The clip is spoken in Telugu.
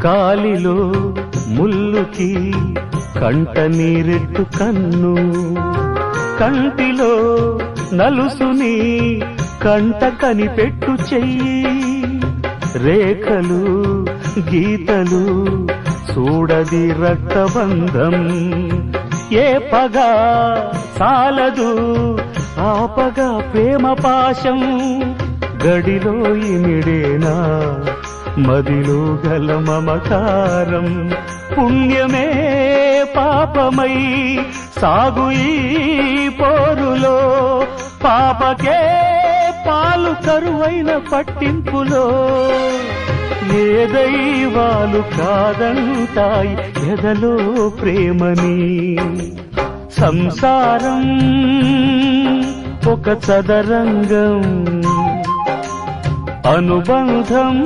కాలిలో ముల్లుకి కంట నీరెట్టు కన్ను, కంటిలో నలుసుని కంట కనిపెట్టు చెయ్యి, రేఖలు గీతలు చూడది రక్తబంధం, ఏ పగ సాలదు ఆపగా ప్రేమ పాశం, గడిలో ఇమిడేనా మదిలో గల మమకారం, పుణ్యమే పాపమై సాగు ఈ పోరులో, పాపకే పాలు కరువైన పట్టింపులో, ఏ దైవాలు కాదంటాయి ఎదలో ప్రేమని, సంసారం ఒక చదరంగం, అనుబంధం